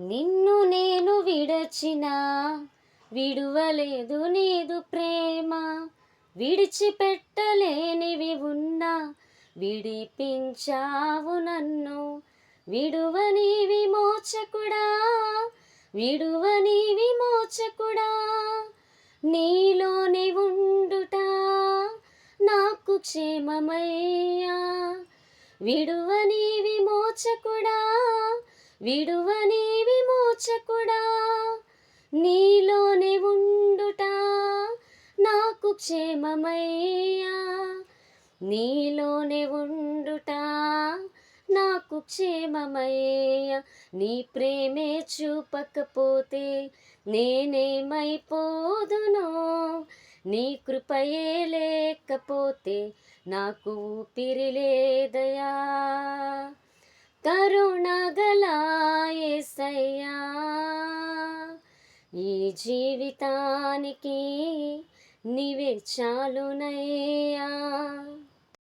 నిన్ను నేను విడచినా విడువలేదు నీదు ప్రేమ, విడిచిపెట్టలేనివి ఉన్నా విడిపించావు నన్ను. విడువని విమోచకుడా, విడువని విమోచకుడా, నీలోని ఉండుట నాకు క్షేమమయ్యా. విడువని విమోచకుడా, విడువని విమోచకుడా, నీలోనే ఉండుట నాకు క్షేమమయ్యా. నీలోనే ఉండుట నాకు క్షేమమయ్యా. నీ ప్రేమే చూపకపోతే నేనేమైపోదునో, నీ కృపయే లేకపోతే నాకు ఊపిరి లేదయా. కరుణగల యేసయ్యా, ఈ జీవితానికి నీవే చాలునయ్యా.